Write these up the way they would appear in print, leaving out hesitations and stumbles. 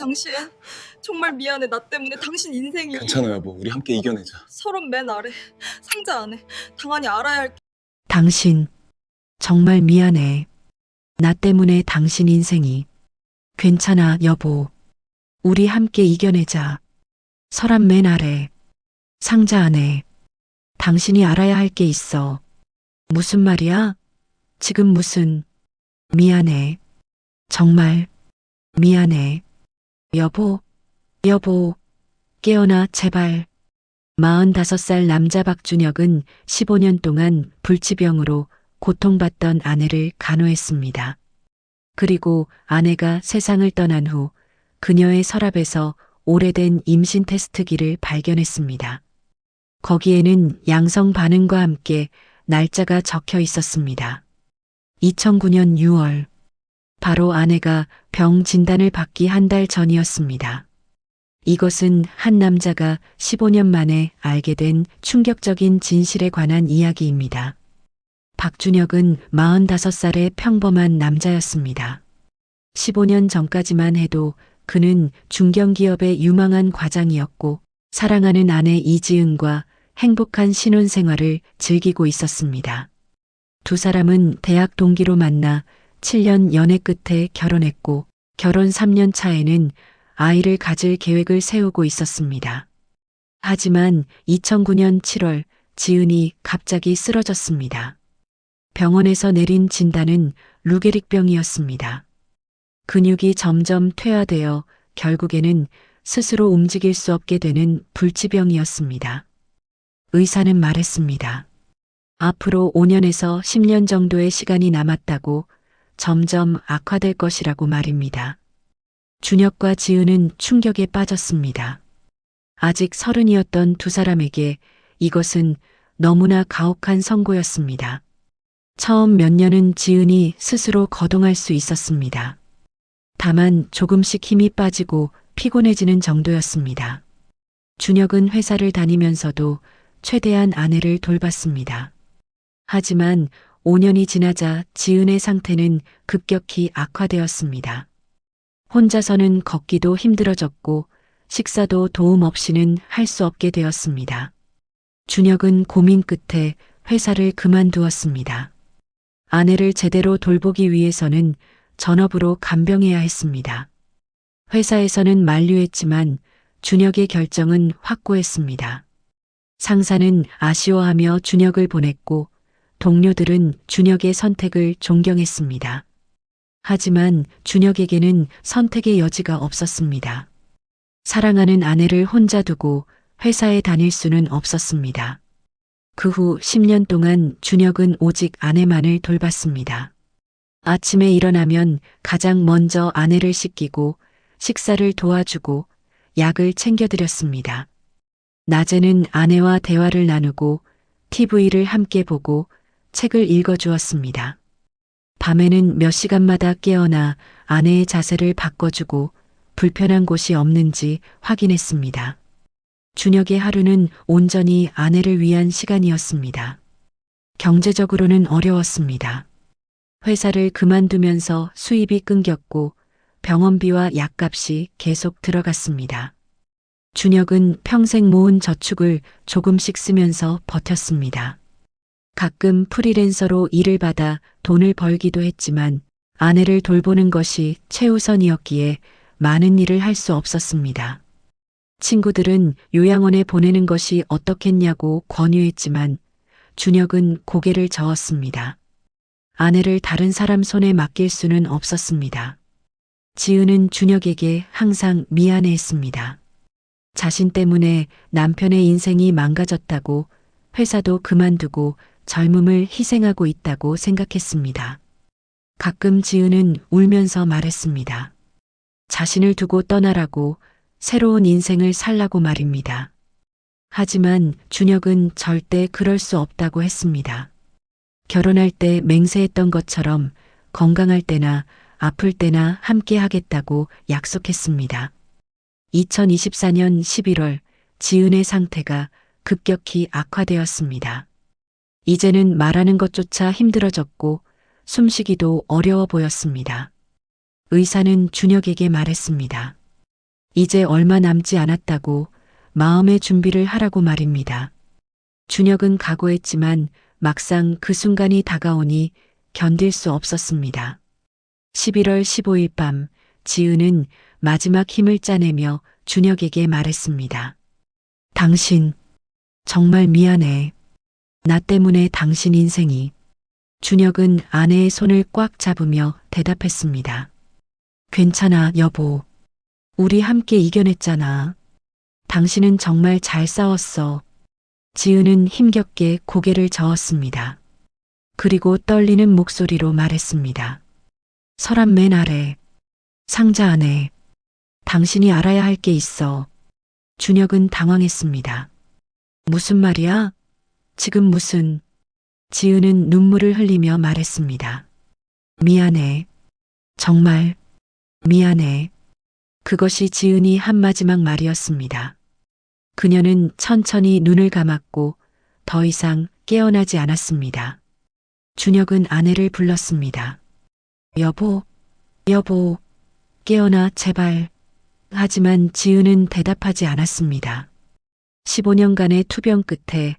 당신 정말 미안해. 나 때문에 당신 인생이 괜찮아 여보, 우리 함께 이겨내자. 서론 맨 아래 상자 안에 당연히 알아야 할 당신, 정말 미안해. 나 때문에 당신 인생이. 괜찮아, 여보. 우리 함께 이겨내자. 서랍 맨 아래, 상자 안에. 당신이 알아야 할 게 있어. 무슨 말이야? 지금 무슨. 미안해. 정말. 미안해. 여보, 여보. 깨어나, 제발. 45살 남자 박준혁은 15년 동안 불치병으로 고통받던 아내를 간호했습니다. 그리고 아내가 세상을 떠난 후 그녀의 서랍에서 오래된 임신 테스트기를 발견했습니다. 거기에는 양성 반응과 함께 날짜가 적혀 있었습니다. 2009년 6월, 바로 아내가 병 진단을 받기 한 달 전이었습니다. 이것은 한 남자가 15년 만에 알게 된 충격적인 진실에 관한 이야기입니다. 박준혁은 45살의 평범한 남자였습니다. 15년 전까지만 해도 그는 중견기업의 유망한 과장이었고 사랑하는 아내 이지은과 행복한 신혼생활을 즐기고 있었습니다. 두 사람은 대학 동기로 만나 7년 연애 끝에 결혼했고 결혼 3년 차에는 아이를 가질 계획을 세우고 있었습니다. 하지만 2009년 7월 지은이 갑자기 쓰러졌습니다. 병원에서 내린 진단은 루게릭병이었습니다. 근육이 점점 퇴화되어 결국에는 스스로 움직일 수 없게 되는 불치병이었습니다. 의사는 말했습니다. 앞으로 5년에서 10년 정도의 시간이 남았다고, 점점 악화될 것이라고 말입니다. 준혁과 지은은 충격에 빠졌습니다. 아직 30이었던 두 사람에게 이것은 너무나 가혹한 선고였습니다. 처음 몇 년은 지은이 스스로 거동할 수 있었습니다. 다만 조금씩 힘이 빠지고 피곤해지는 정도였습니다. 준혁은 회사를 다니면서도 최대한 아내를 돌봤습니다. 하지만 5년이 지나자 지은의 상태는 급격히 악화되었습니다. 혼자서는 걷기도 힘들어졌고 식사도 도움 없이는 할 수 없게 되었습니다. 준혁은 고민 끝에 회사를 그만두었습니다. 아내를 제대로 돌보기 위해서는 전업으로 간병해야 했습니다. 회사에서는 만류했지만 준혁의 결정은 확고했습니다. 상사는 아쉬워하며 준혁을 보냈고 동료들은 준혁의 선택을 존경했습니다. 하지만 준혁에게는 선택의 여지가 없었습니다. 사랑하는 아내를 혼자 두고 회사에 다닐 수는 없었습니다. 그 후 10년 동안 준혁은 오직 아내만을 돌봤습니다. 아침에 일어나면 가장 먼저 아내를 씻기고 식사를 도와주고 약을 챙겨드렸습니다. 낮에는 아내와 대화를 나누고 TV를 함께 보고 책을 읽어주었습니다. 밤에는 몇 시간마다 깨어나 아내의 자세를 바꿔주고 불편한 곳이 없는지 확인했습니다. 준혁의 하루는 온전히 아내를 위한 시간이었습니다. 경제적으로는 어려웠습니다. 회사를 그만두면서 수입이 끊겼고 병원비와 약값이 계속 들어갔습니다. 준혁은 평생 모은 저축을 조금씩 쓰면서 버텼습니다. 가끔 프리랜서로 일을 받아 돈을 벌기도 했지만 아내를 돌보는 것이 최우선이었기에 많은 일을 할 수 없었습니다. 친구들은 요양원에 보내는 것이 어떻겠냐고 권유했지만 준혁은 고개를 저었습니다. 아내를 다른 사람 손에 맡길 수는 없었습니다. 지은은 준혁에게 항상 미안해했습니다. 자신 때문에 남편의 인생이 망가졌다고, 회사도 그만두고 젊음을 희생하고 있다고 생각했습니다. 가끔 지은은 울면서 말했습니다. 자신을 두고 떠나라고, 새로운 인생을 살라고 말입니다. 하지만 준혁은 절대 그럴 수 없다고 했습니다. 결혼할 때 맹세했던 것처럼 건강할 때나 아플 때나 함께 하겠다고 약속했습니다. 2024년 11월 지은의 상태가 급격히 악화되었습니다. 이제는 말하는 것조차 힘들어졌고 숨쉬기도 어려워 보였습니다. 의사는 준혁에게 말했습니다. 이제 얼마 남지 않았다고 마음의 준비를 하라고 말입니다. 준혁은 각오했지만 막상 그 순간이 다가오니 견딜 수 없었습니다. 11월 15일 밤 지은은 마지막 힘을 짜내며 준혁에게 말했습니다. 당신 정말 미안해. 나 때문에 당신 인생이. 준혁은 아내의 손을 꽉 잡으며 대답했습니다. 괜찮아, 여보. 우리 함께 이겨냈잖아. 당신은 정말 잘 싸웠어. 지은은 힘겹게 고개를 저었습니다. 그리고 떨리는 목소리로 말했습니다. 서랍 맨 아래, 상자 안에 당신이 알아야 할 게 있어. 준혁은 당황했습니다. 무슨 말이야? 지금 무슨? 지은은 눈물을 흘리며 말했습니다. 미안해. 정말 미안해. 그것이 지은이 한 마지막 말이었습니다. 그녀는 천천히 눈을 감았고 더 이상 깨어나지 않았습니다. 준혁은 아내를 불렀습니다. 여보, 여보, 깨어나 제발. 하지만 지은은 대답하지 않았습니다. 15년간의 투병 끝에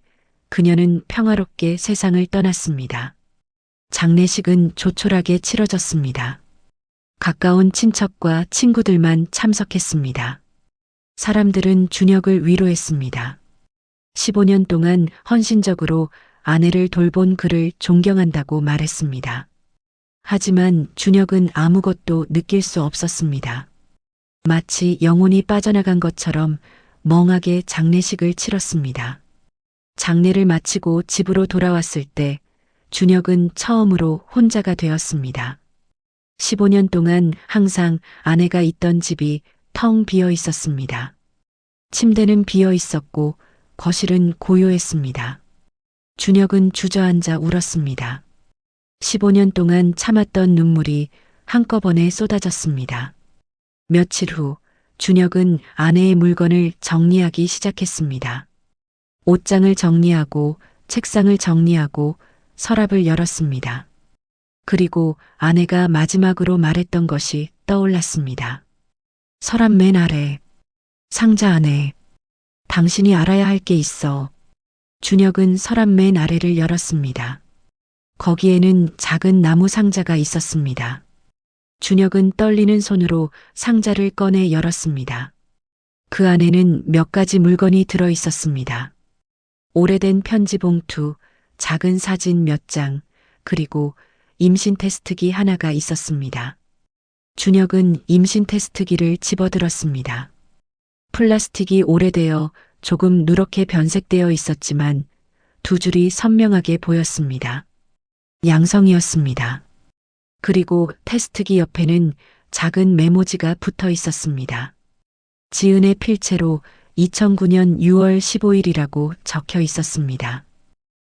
그녀는 평화롭게 세상을 떠났습니다. 장례식은 조촐하게 치러졌습니다. 가까운 친척과 친구들만 참석했습니다. 사람들은 준혁을 위로했습니다. 15년 동안 헌신적으로 아내를 돌본 그를 존경한다고 말했습니다. 하지만 준혁은 아무것도 느낄 수 없었습니다. 마치 영혼이 빠져나간 것처럼 멍하게 장례식을 치렀습니다. 장례를 마치고 집으로 돌아왔을 때 준혁은 처음으로 혼자가 되었습니다. 15년 동안 항상 아내가 있던 집이 텅 비어 있었습니다. 침대는 비어 있었고 거실은 고요했습니다. 준혁은 주저앉아 울었습니다. 15년 동안 참았던 눈물이 한꺼번에 쏟아졌습니다. 며칠 후 준혁은 아내의 물건을 정리하기 시작했습니다. 옷장을 정리하고 책상을 정리하고 서랍을 열었습니다. 그리고 아내가 마지막으로 말했던 것이 떠올랐습니다. 서랍 맨 아래, 상자 안에 당신이 알아야 할 게 있어. 준혁은 서랍 맨 아래를 열었습니다. 거기에는 작은 나무 상자가 있었습니다. 준혁은 떨리는 손으로 상자를 꺼내 열었습니다. 그 안에는 몇 가지 물건이 들어 있었습니다. 오래된 편지 봉투, 작은 사진 몇 장, 그리고 임신 테스트기 하나가 있었습니다. 준혁은 임신 테스트기를 집어들었습니다. 플라스틱이 오래되어 조금 누렇게 변색되어 있었지만 두 줄이 선명하게 보였습니다. 양성이었습니다. 그리고 테스트기 옆에는 작은 메모지가 붙어 있었습니다. 지은의 필체로 2009년 6월 15일이라고 적혀 있었습니다.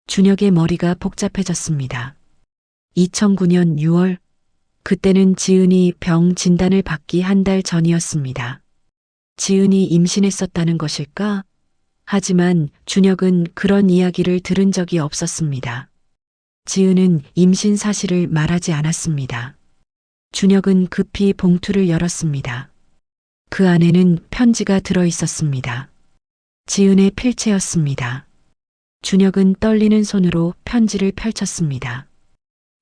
준혁의 머리가 복잡해졌습니다. 2009년 6월, 그때는 지은이 병 진단을 받기 한 달 전이었습니다. 지은이 임신했었다는 것일까? 하지만 준혁은 그런 이야기를 들은 적이 없었습니다. 지은은 임신 사실을 말하지 않았습니다. 준혁은 급히 봉투를 열었습니다. 그 안에는 편지가 들어 있었습니다. 지은의 필체였습니다. 준혁은 떨리는 손으로 편지를 펼쳤습니다.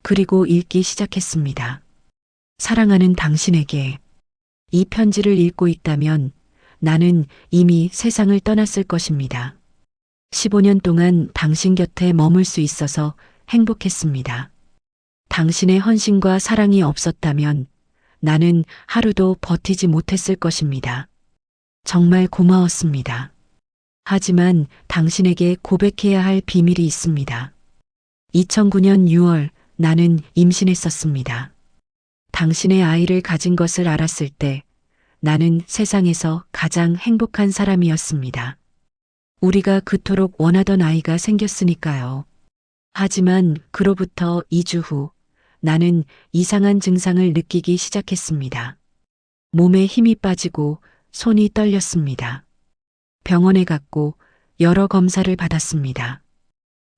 그리고 읽기 시작했습니다. 사랑하는 당신에게. 이 편지를 읽고 있다면 나는 이미 세상을 떠났을 것입니다. 15년 동안 당신 곁에 머물 수 있어서 행복했습니다. 당신의 헌신과 사랑이 없었다면 나는 하루도 버티지 못했을 것입니다. 정말 고마웠습니다. 하지만 당신에게 고백해야 할 비밀이 있습니다. 2009년 6월 나는 임신했었습니다. 당신의 아이를 가진 것을 알았을 때 나는 세상에서 가장 행복한 사람이었습니다. 우리가 그토록 원하던 아이가 생겼으니까요. 하지만 그로부터 2주 후 나는 이상한 증상을 느끼기 시작했습니다. 몸에 힘이 빠지고 손이 떨렸습니다. 병원에 갔고 여러 검사를 받았습니다.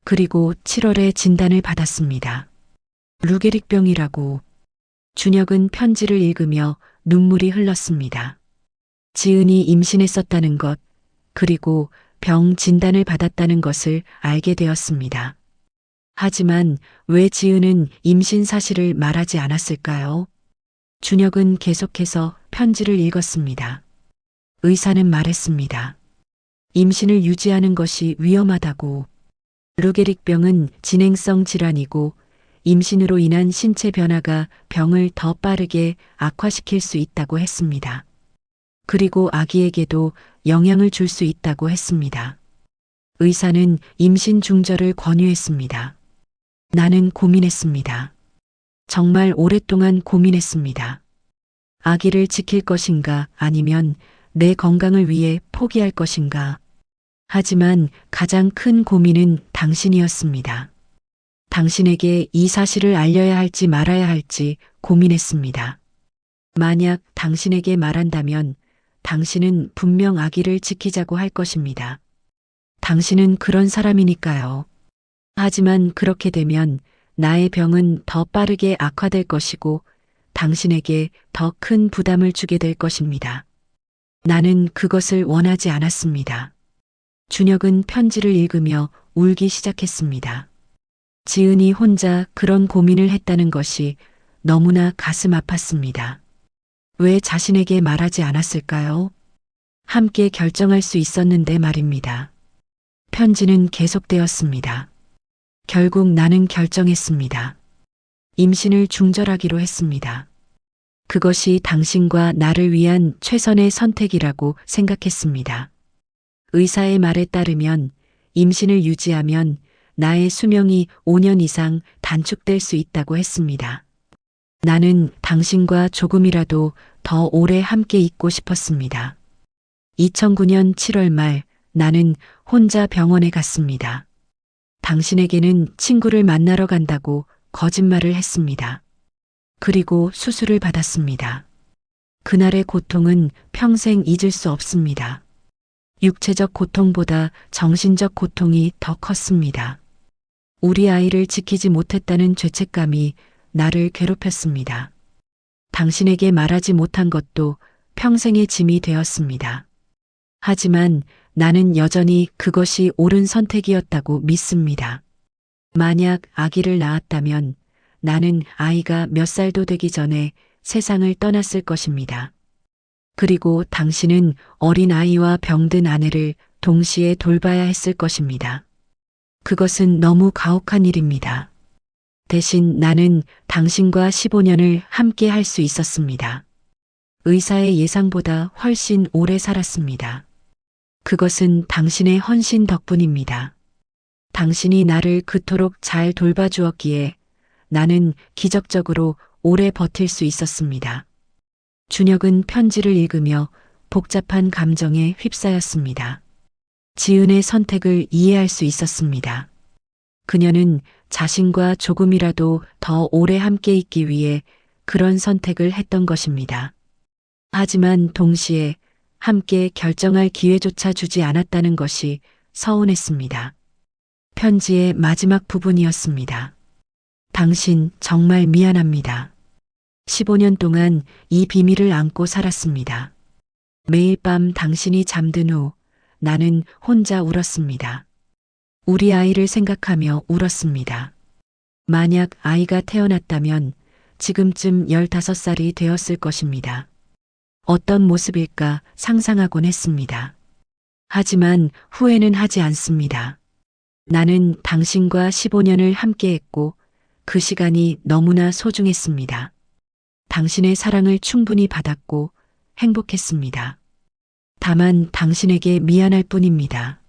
그리고 7월에 진단을 받았습니다. 루게릭병이라고. 준혁은 편지를 읽으며 눈물이 흘렀습니다. 지은이 임신했었다는 것, 그리고 병 진단을 받았다는 것을 알게 되었습니다. 하지만 왜 지은은 임신 사실을 말하지 않았을까요? 준혁은 계속해서 편지를 읽었습니다. 의사는 말했습니다. 임신을 유지하는 것이 위험하다고. 루게릭병은 진행성 질환이고 임신으로 인한 신체 변화가 병을 더 빠르게 악화시킬 수 있다고 했습니다. 그리고 아기에게도 영향을 줄 수 있다고 했습니다. 의사는 임신 중절을 권유했습니다. 나는 고민했습니다. 정말 오랫동안 고민했습니다. 아기를 지킬 것인가 아니면 내 건강을 위해 포기할 것인가. 하지만 가장 큰 고민은 당신이었습니다. 당신에게 이 사실을 알려야 할지 말아야 할지 고민했습니다. 만약 당신에게 말한다면 당신은 분명 아기를 지키자고 할 것입니다. 당신은 그런 사람이니까요. 하지만 그렇게 되면 나의 병은 더 빠르게 악화될 것이고 당신에게 더 큰 부담을 주게 될 것입니다. 나는 그것을 원하지 않았습니다. 준혁은 편지를 읽으며 울기 시작했습니다. 지은이 혼자 그런 고민을 했다는 것이 너무나 가슴 아팠습니다. 왜 자신에게 말하지 않았을까요? 함께 결정할 수 있었는데 말입니다. 편지는 계속되었습니다. 결국 나는 결정했습니다. 임신을 중절하기로 했습니다. 그것이 당신과 나를 위한 최선의 선택이라고 생각했습니다. 의사의 말에 따르면 임신을 유지하면 나의 수명이 5년 이상 단축될 수 있다고 했습니다. 나는 당신과 조금이라도 더 오래 함께 있고 싶었습니다. 2009년 7월 말 나는 혼자 병원에 갔습니다. 당신에게는 친구를 만나러 간다고 거짓말을 했습니다. 그리고 수술을 받았습니다. 그날의 고통은 평생 잊을 수 없습니다. 육체적 고통보다 정신적 고통이 더 컸습니다. 우리 아이를 지키지 못했다는 죄책감이 나를 괴롭혔습니다. 당신에게 말하지 못한 것도 평생의 짐이 되었습니다. 하지만 나는 여전히 그것이 옳은 선택이었다고 믿습니다. 만약 아기를 낳았다면 나는 아이가 몇 살도 되기 전에 세상을 떠났을 것입니다. 그리고 당신은 어린 아이와 병든 아내를 동시에 돌봐야 했을 것입니다. 그것은 너무 가혹한 일입니다. 대신 나는 당신과 15년을 함께 할 수 있었습니다. 의사의 예상보다 훨씬 오래 살았습니다. 그것은 당신의 헌신 덕분입니다. 당신이 나를 그토록 잘 돌봐주었기에 나는 기적적으로 오래 버틸 수 있었습니다. 준혁은 편지를 읽으며 복잡한 감정에 휩싸였습니다. 지은의 선택을 이해할 수 있었습니다. 그녀는 자신과 조금이라도 더 오래 함께 있기 위해 그런 선택을 했던 것입니다. 하지만 동시에 함께 결정할 기회조차 주지 않았다는 것이 서운했습니다. 편지의 마지막 부분이었습니다. 당신 정말 미안합니다. 15년 동안 이 비밀을 안고 살았습니다. 매일 밤 당신이 잠든 후 나는 혼자 울었습니다. 우리 아이를 생각하며 울었습니다. 만약 아이가 태어났다면 지금쯤 15살이 되었을 것입니다. 어떤 모습일까 상상하곤 했습니다. 하지만 후회는 하지 않습니다. 나는 당신과 15년을 함께했고 그 시간이 너무나 소중했습니다. 당신의 사랑을 충분히 받았고 행복했습니다. 다만 당신에게 미안할 뿐입니다.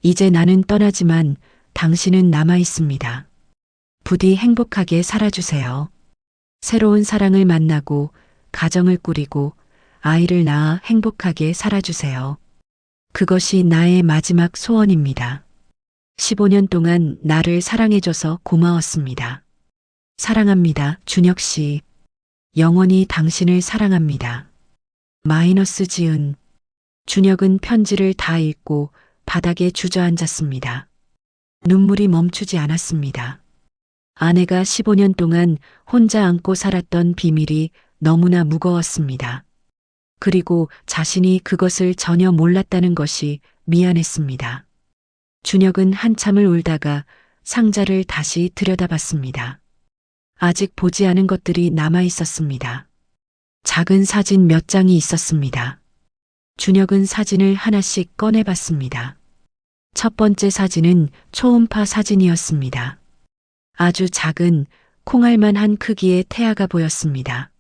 이제 나는 떠나지만 당신은 남아 있습니다. 부디 행복하게 살아주세요. 새로운 사랑을 만나고 가정을 꾸리고 아이를 낳아 행복하게 살아주세요. 그것이 나의 마지막 소원입니다. 15년 동안 나를 사랑해줘서 고마웠습니다. 사랑합니다, 준혁 씨. 영원히 당신을 사랑합니다. 마이너스 지은. 준혁은 편지를 다 읽고 바닥에 주저앉았습니다. 눈물이 멈추지 않았습니다. 아내가 15년 동안 혼자 안고 살았던 비밀이 너무나 무거웠습니다. 그리고 자신이 그것을 전혀 몰랐다는 것이 미안했습니다. 준혁은 한참을 울다가 상자를 다시 들여다봤습니다. 아직 보지 않은 것들이 남아 있었습니다. 작은 사진 몇 장이 있었습니다. 준혁은 사진을 하나씩 꺼내봤습니다. 첫 번째 사진은 초음파 사진이었습니다. 아주 작은 콩알만한 크기의 태아가 보였습니다.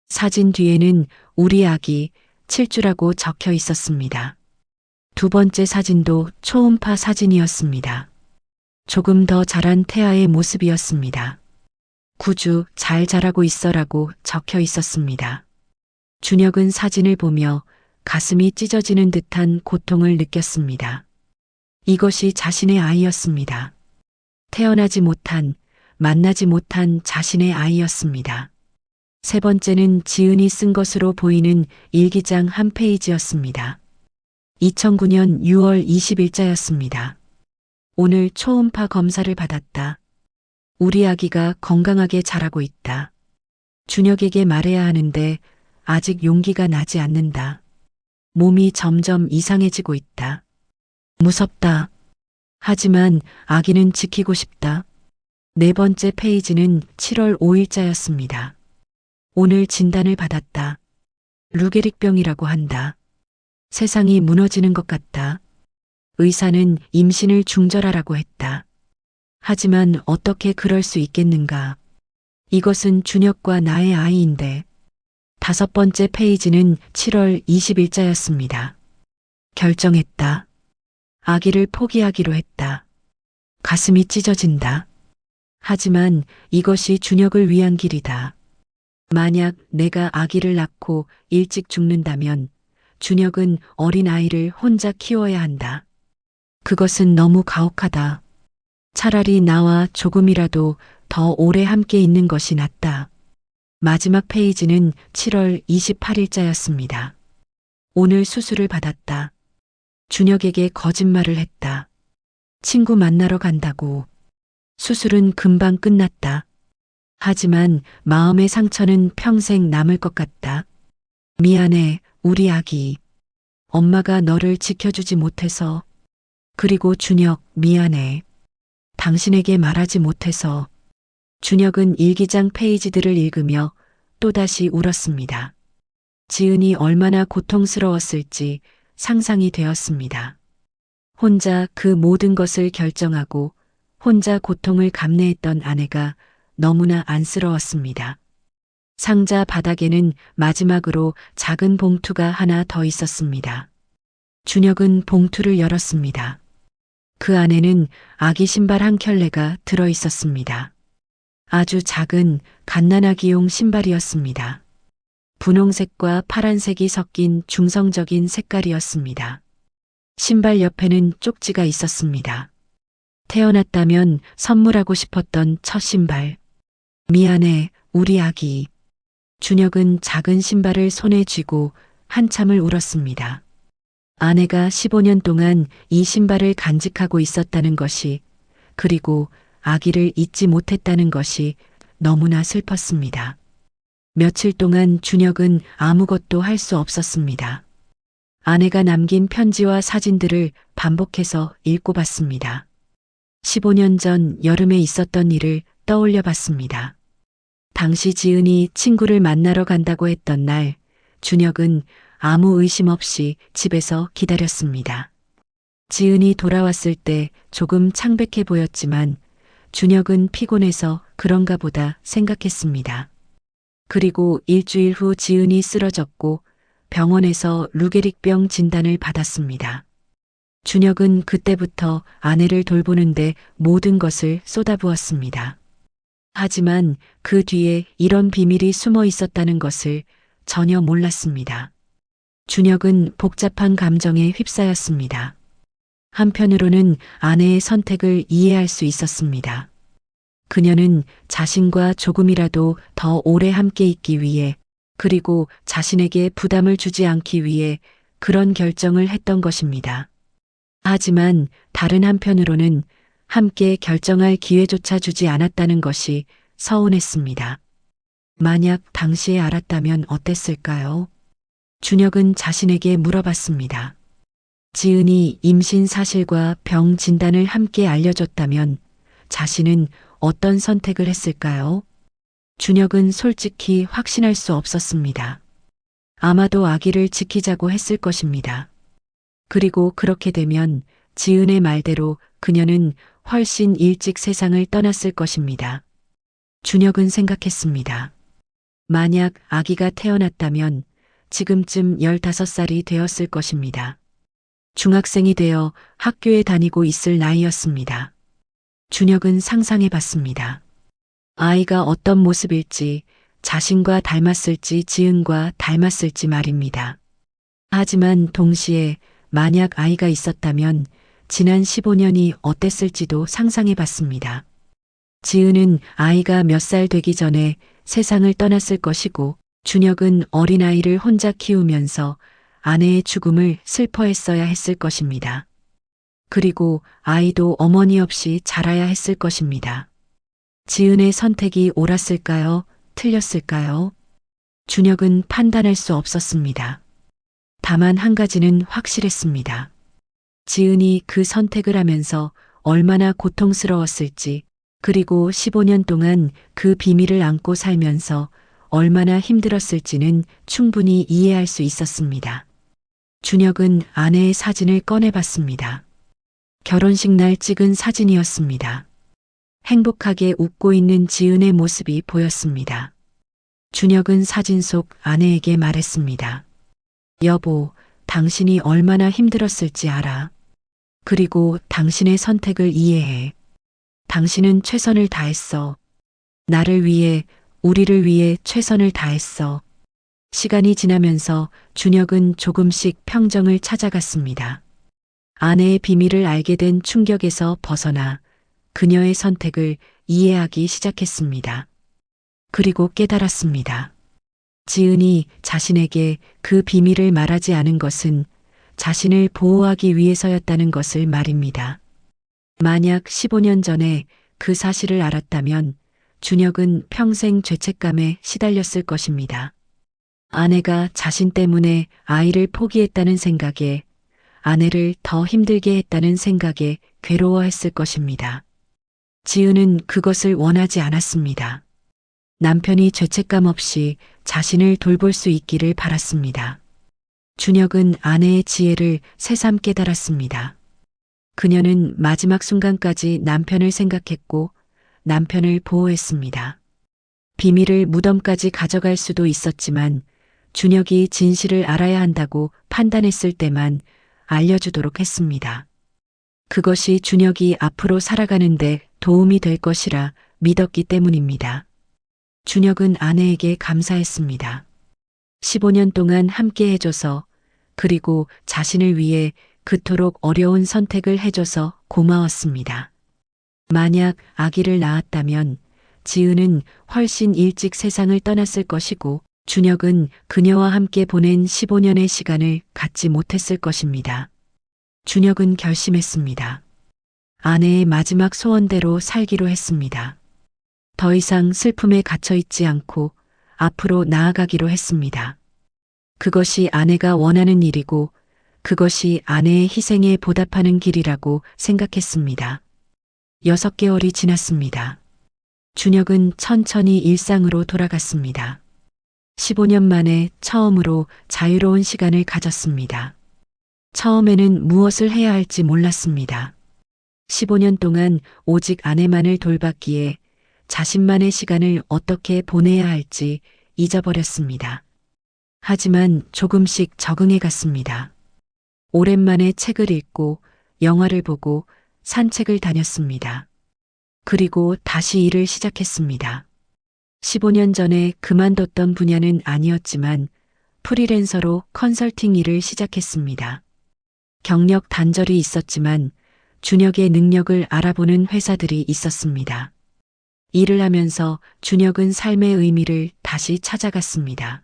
사진 뒤에는 우리 아기 7주라고 적혀 있었습니다. 두 번째 사진도 초음파 사진이었습니다. 조금 더 자란 태아의 모습이었습니다. 9주 잘 자라고 있어라고 적혀 있었습니다. 준혁은 사진을 보며 가슴이 찢어지는 듯한 고통을 느꼈습니다. 이것이 자신의 아이였습니다. 태어나지 못한, 만나지 못한 자신의 아이였습니다. 세 번째는 지은이 쓴 것으로 보이는 일기장 한 페이지였습니다. 2009년 6월 20일자였습니다. 오늘 초음파 검사를 받았다. 우리 아기가 건강하게 자라고 있다. 준혁에게 말해야 하는데 아직 용기가 나지 않는다. 몸이 점점 이상해지고 있다. 무섭다. 하지만 아기는 지키고 싶다. 네 번째 페이지는 7월 5일자였습니다. 오늘 진단을 받았다. 루게릭병이라고 한다. 세상이 무너지는 것 같다. 의사는 임신을 중절하라고 했다. 하지만 어떻게 그럴 수 있겠는가. 이것은 준혁과 나의 아이인데. 다섯 번째 페이지는 7월 20일자였습니다. 결정했다. 아기를 포기하기로 했다. 가슴이 찢어진다. 하지만 이것이 준혁을 위한 길이다. 만약 내가 아기를 낳고 일찍 죽는다면 준혁은 어린 아이를 혼자 키워야 한다. 그것은 너무 가혹하다. 차라리 나와 조금이라도 더 오래 함께 있는 것이 낫다. 마지막 페이지는 7월 28일자였습니다. 오늘 수술을 받았다. 준혁에게 거짓말을 했다. 친구 만나러 간다고. 수술은 금방 끝났다. 하지만 마음의 상처는 평생 남을 것 같다. 미안해, 우리 아기. 엄마가 너를 지켜주지 못해서. 그리고 준혁, 미안해. 당신에게 말하지 못해서. 준혁은 일기장 페이지들을 읽으며 또다시 울었습니다. 지은이 얼마나 고통스러웠을지 상상이 되었습니다. 혼자 그 모든 것을 결정하고 혼자 고통을 감내했던 아내가 너무나 안쓰러웠습니다. 상자 바닥에는 마지막으로 작은 봉투가 하나 더 있었습니다. 준혁은 봉투를 열었습니다. 그 안에는 아기 신발 한 켤레가 들어 있었습니다. 아주 작은 갓난아기용 신발이었습니다. 분홍색과 파란색이 섞인 중성적인 색깔이었습니다. 신발 옆에는 쪽지가 있었습니다. 태어났다면 선물하고 싶었던 첫 신발. 미안해, 우리 아기. 준혁은 작은 신발을 손에 쥐고 한참을 울었습니다. 아내가 15년 동안 이 신발을 간직하고 있었다는 것이, 그리고 아기를 잊지 못했다는 것이 너무나 슬펐습니다. 며칠 동안 준혁은 아무것도 할 수 없었습니다. 아내가 남긴 편지와 사진들을 반복해서 읽고 봤습니다. 15년 전 여름에 있었던 일을 떠올려 봤습니다. 당시 지은이 친구를 만나러 간다고 했던 날, 준혁은 아무 의심 없이 집에서 기다렸습니다. 지은이 돌아왔을 때 조금 창백해 보였지만 준혁은 피곤해서 그런가 보다 생각했습니다. 그리고 일주일 후 지은이 쓰러졌고 병원에서 루게릭병 진단을 받았습니다. 준혁은 그때부터 아내를 돌보는데 모든 것을 쏟아부었습니다. 하지만 그 뒤에 이런 비밀이 숨어 있었다는 것을 전혀 몰랐습니다. 준혁은 복잡한 감정에 휩싸였습니다. 한편으로는 아내의 선택을 이해할 수 있었습니다. 그녀는 자신과 조금이라도 더 오래 함께 있기 위해, 그리고 자신에게 부담을 주지 않기 위해 그런 결정을 했던 것입니다. 하지만 다른 한편으로는 함께 결정할 기회조차 주지 않았다는 것이 서운했습니다. 만약 당시에 알았다면 어땠을까요? 준혁은 자신에게 물어봤습니다. 지은이 임신 사실과 병 진단을 함께 알려줬다면 자신은 어떤 선택을 했을까요? 준혁은 솔직히 확신할 수 없었습니다. 아마도 아기를 지키자고 했을 것입니다. 그리고 그렇게 되면 지은의 말대로 그녀는 훨씬 일찍 세상을 떠났을 것입니다. 준혁은 생각했습니다. 만약 아기가 태어났다면 지금쯤 15살이 되었을 것입니다. 중학생이 되어 학교에 다니고 있을 나이였습니다. 준혁은 상상해 봤습니다. 아이가 어떤 모습일지, 자신과 닮았을지 지은과 닮았을지 말입니다. 하지만 동시에 만약 아이가 있었다면 지난 15년이 어땠을지도 상상해 봤습니다. 지은은 아이가 몇 살 되기 전에 세상을 떠났을 것이고 준혁은 어린아이를 혼자 키우면서 아내의 죽음을 슬퍼했어야 했을 것입니다. 그리고 아이도 어머니 없이 자라야 했을 것입니다. 지은의 선택이 옳았을까요? 틀렸을까요? 준혁은 판단할 수 없었습니다. 다만 한 가지는 확실했습니다. 지은이 그 선택을 하면서 얼마나 고통스러웠을지, 그리고 15년 동안 그 비밀을 안고 살면서 얼마나 힘들었을지는 충분히 이해할 수 있었습니다. 준혁은 아내의 사진을 꺼내봤습니다. 결혼식 날 찍은 사진이었습니다. 행복하게 웃고 있는 지은의 모습이 보였습니다. 준혁은 사진 속 아내에게 말했습니다. 여보, 당신이 얼마나 힘들었을지 알아. 그리고 당신의 선택을 이해해. 당신은 최선을 다했어. 나를 위해, 우리를 위해 최선을 다했어. 시간이 지나면서 준혁은 조금씩 평정을 찾아갔습니다. 아내의 비밀을 알게 된 충격에서 벗어나 그녀의 선택을 이해하기 시작했습니다. 그리고 깨달았습니다. 지은이 자신에게 그 비밀을 말하지 않은 것은 자신을 보호하기 위해서였다는 것을 말입니다. 만약 15년 전에 그 사실을 알았다면 준혁은 평생 죄책감에 시달렸을 것입니다. 아내가 자신 때문에 아이를 포기했다는 생각에, 아내를 더 힘들게 했다는 생각에 괴로워했을 것입니다. 지은은 그것을 원하지 않았습니다. 남편이 죄책감 없이 자신을 돌볼 수 있기를 바랐습니다. 준혁은 아내의 지혜를 새삼 깨달았습니다. 그녀는 마지막 순간까지 남편을 생각했고 남편을 보호했습니다. 비밀을 무덤까지 가져갈 수도 있었지만 준혁이 진실을 알아야 한다고 판단했을 때만 알려주도록 했습니다. 그것이 준혁이 앞으로 살아가는데 도움이 될 것이라 믿었기 때문입니다. 준혁은 아내에게 감사했습니다. 15년 동안 함께 해줘서, 그리고 자신을 위해 그토록 어려운 선택을 해줘서 고마웠습니다. 만약 아기를 낳았다면 지은은 훨씬 일찍 세상을 떠났을 것이고 준혁은 그녀와 함께 보낸 15년의 시간을 갖지 못했을 것입니다. 준혁은 결심했습니다. 아내의 마지막 소원대로 살기로 했습니다. 더 이상 슬픔에 갇혀 있지 않고 앞으로 나아가기로 했습니다. 그것이 아내가 원하는 일이고 그것이 아내의 희생에 보답하는 길이라고 생각했습니다. 6개월이 지났습니다. 준혁은 천천히 일상으로 돌아갔습니다. 15년 만에 처음으로 자유로운 시간을 가졌습니다. 처음에는 무엇을 해야 할지 몰랐습니다. 15년 동안 오직 아내만을 돌봤기에 자신만의 시간을 어떻게 보내야 할지 잊어버렸습니다. 하지만 조금씩 적응해 갔습니다. 오랜만에 책을 읽고 영화를 보고 산책을 다녔습니다. 그리고 다시 일을 시작했습니다. 15년 전에 그만뒀던 분야는 아니었지만 프리랜서로 컨설팅 일을 시작했습니다. 경력 단절이 있었지만 준혁의 능력을 알아보는 회사들이 있었습니다. 일을 하면서 준혁은 삶의 의미를 다시 찾아갔습니다.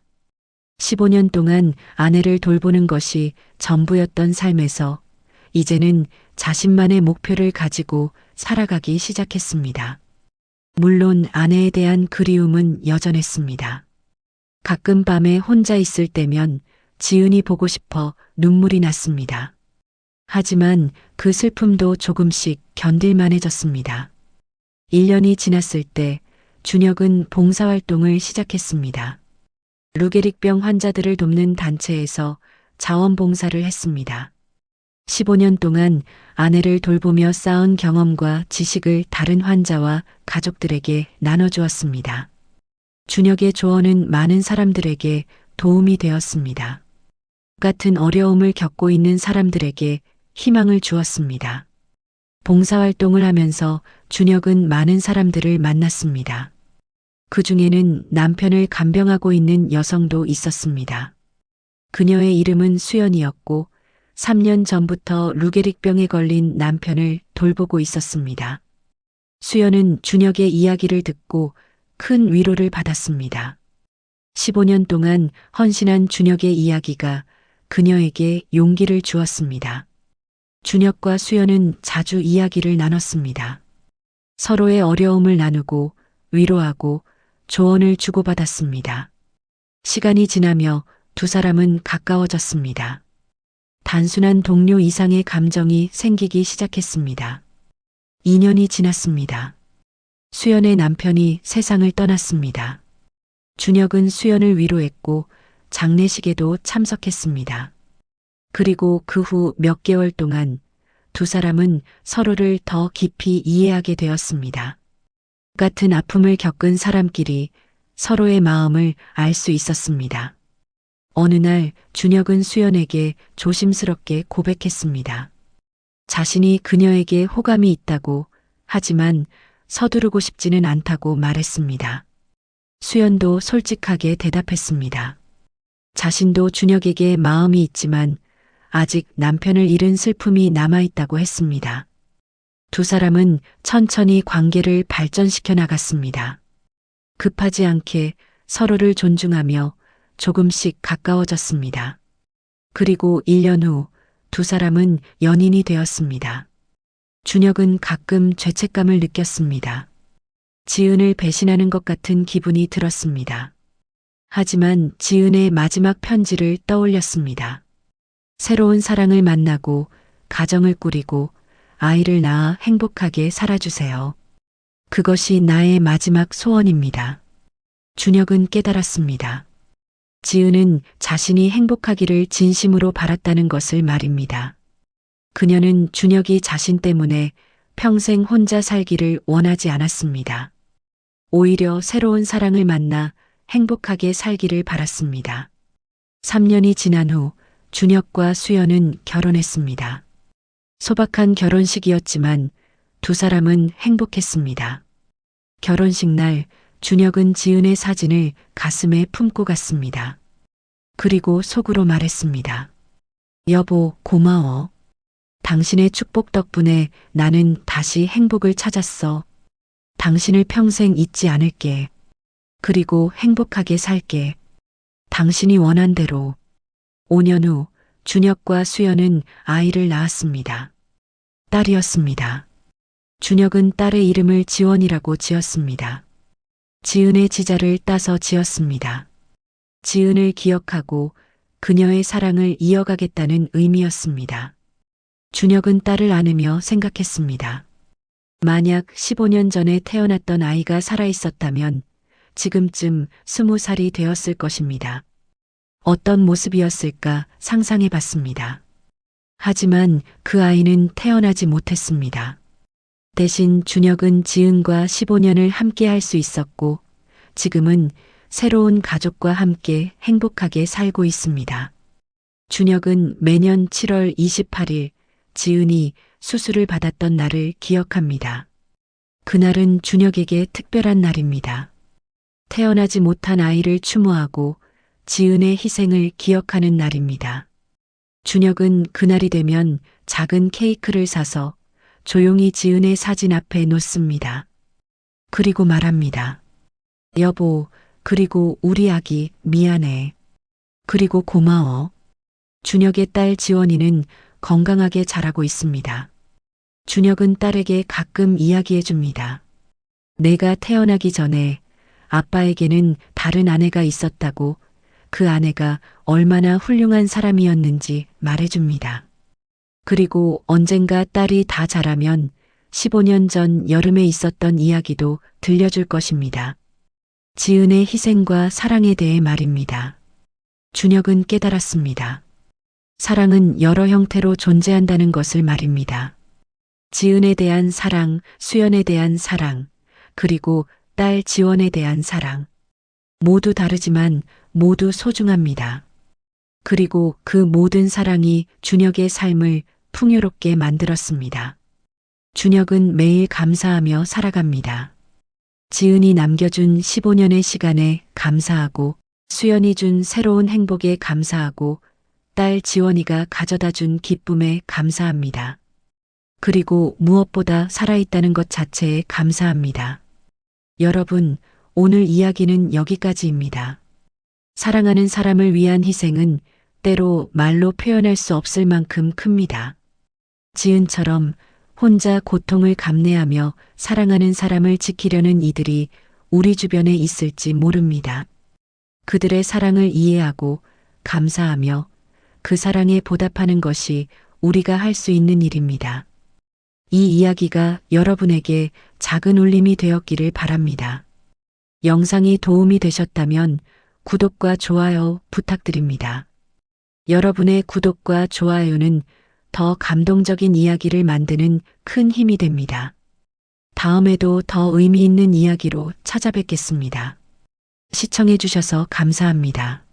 15년 동안 아내를 돌보는 것이 전부였던 삶에서 이제는 자신만의 목표를 가지고 살아가기 시작했습니다. 물론 아내에 대한 그리움은 여전했습니다. 가끔 밤에 혼자 있을 때면 지은이 보고 싶어 눈물이 났습니다. 하지만 그 슬픔도 조금씩 견딜만해졌습니다. 1년이 지났을 때 준혁은 봉사활동을 시작했습니다. 루게릭병 환자들을 돕는 단체에서 자원봉사를 했습니다. 15년 동안 아내를 돌보며 쌓은 경험과 지식을 다른 환자와 가족들에게 나눠주었습니다. 준혁의 조언은 많은 사람들에게 도움이 되었습니다. 같은 어려움을 겪고 있는 사람들에게 희망을 주었습니다. 봉사활동을 하면서 준혁은 많은 사람들을 만났습니다. 그 중에는 남편을 간병하고 있는 여성도 있었습니다. 그녀의 이름은 수연이었고 3년 전부터 루게릭병에 걸린 남편을 돌보고 있었습니다. 수연은 준혁의 이야기를 듣고 큰 위로를 받았습니다. 15년 동안 헌신한 준혁의 이야기가 그녀에게 용기를 주었습니다. 준혁과 수연은 자주 이야기를 나눴습니다. 서로의 어려움을 나누고 위로하고 조언을 주고받았습니다. 시간이 지나며 두 사람은 가까워졌습니다. 단순한 동료 이상의 감정이 생기기 시작했습니다. 2년이 지났습니다. 수연의 남편이 세상을 떠났습니다. 준혁은 수연을 위로했고 장례식에도 참석했습니다. 그리고 그 후 몇 개월 동안 두 사람은 서로를 더 깊이 이해하게 되었습니다. 같은 아픔을 겪은 사람끼리 서로의 마음을 알 수 있었습니다. 어느 날 준혁은 수연에게 조심스럽게 고백했습니다. 자신이 그녀에게 호감이 있다고, 하지만 서두르고 싶지는 않다고 말했습니다. 수연도 솔직하게 대답했습니다. 자신도 준혁에게 마음이 있지만 아직 남편을 잃은 슬픔이 남아있다고 했습니다. 두 사람은 천천히 관계를 발전시켜 나갔습니다. 급하지 않게 서로를 존중하며 조금씩 가까워졌습니다. 그리고 1년 후 두 사람은 연인이 되었습니다. 준혁은 가끔 죄책감을 느꼈습니다. 지은을 배신하는 것 같은 기분이 들었습니다. 하지만 지은의 마지막 편지를 떠올렸습니다. 새로운 사랑을 만나고 가정을 꾸리고 아이를 낳아 행복하게 살아주세요. 그것이 나의 마지막 소원입니다. 준혁은 깨달았습니다. 지은은 자신이 행복하기를 진심으로 바랐다는 것을 말입니다. 그녀는 준혁이 자신 때문에 평생 혼자 살기를 원하지 않았습니다. 오히려 새로운 사랑을 만나 행복하게 살기를 바랐습니다. 3년이 지난 후 준혁과 수연은 결혼했습니다. 소박한 결혼식이었지만 두 사람은 행복했습니다. 결혼식 날 준혁은 지은의 사진을 가슴에 품고 갔습니다. 그리고 속으로 말했습니다. 여보, 고마워. 당신의 축복 덕분에 나는 다시 행복을 찾았어. 당신을 평생 잊지 않을게. 그리고 행복하게 살게. 당신이 원한 대로. 5년 후 준혁과 수연은 아이를 낳았습니다. 딸이었습니다. 준혁은 딸의 이름을 지원이라고 지었습니다. 지은의 지자를 따서 지었습니다. 지은을 기억하고 그녀의 사랑을 이어가겠다는 의미였습니다. 준혁은 딸을 안으며 생각했습니다. 만약 15년 전에 태어났던 아이가 살아있었다면 지금쯤 20살이 되었을 것입니다. 어떤 모습이었을까 상상해 봤습니다. 하지만 그 아이는 태어나지 못했습니다. 대신 준혁은 지은과 15년을 함께 할 수 있었고 지금은 새로운 가족과 함께 행복하게 살고 있습니다. 준혁은 매년 7월 28일 지은이 수술을 받았던 날을 기억합니다. 그날은 준혁에게 특별한 날입니다. 태어나지 못한 아이를 추모하고 지은의 희생을 기억하는 날입니다. 준혁은 그날이 되면 작은 케이크를 사서 조용히 지은의 사진 앞에 놓습니다. 그리고 말합니다. 여보, 그리고 우리 아기 미안해. 그리고 고마워. 준혁의 딸 지원이는 건강하게 자라고 있습니다. 준혁은 딸에게 가끔 이야기해 줍니다. 내가 태어나기 전에 아빠에게는 다른 아내가 있었다고, 그 아내가 얼마나 훌륭한 사람이었는지 말해줍니다. 그리고 언젠가 딸이 다 자라면 15년 전 여름에 있었던 이야기도 들려줄 것입니다. 지은의 희생과 사랑에 대해 말입니다. 준혁은 깨달았습니다. 사랑은 여러 형태로 존재한다는 것을 말입니다. 지은에 대한 사랑, 수연에 대한 사랑, 그리고 딸 지원에 대한 사랑. 모두 다르지만 모두 소중합니다. 그리고 그 모든 사랑이 준혁의 삶을 풍요롭게 만들었습니다. 준혁은 매일 감사하며 살아갑니다. 지은이 남겨준 15년의 시간에 감사하고, 수연이 준 새로운 행복에 감사하고, 딸 지원이가 가져다 준 기쁨에 감사합니다. 그리고 무엇보다 살아있다는 것 자체에 감사합니다. 여러분, 오늘 이야기는 여기까지입니다. 사랑하는 사람을 위한 희생은 때로 말로 표현할 수 없을 만큼 큽니다. 지은처럼 혼자 고통을 감내하며 사랑하는 사람을 지키려는 이들이 우리 주변에 있을지 모릅니다. 그들의 사랑을 이해하고 감사하며 그 사랑에 보답하는 것이 우리가 할 수 있는 일입니다. 이 이야기가 여러분에게 작은 울림이 되었기를 바랍니다. 영상이 도움이 되셨다면 구독과 좋아요 부탁드립니다. 여러분의 구독과 좋아요는 더 감동적인 이야기를 만드는 큰 힘이 됩니다. 다음에도 더 의미 있는 이야기로 찾아뵙겠습니다. 시청해 주셔서 감사합니다.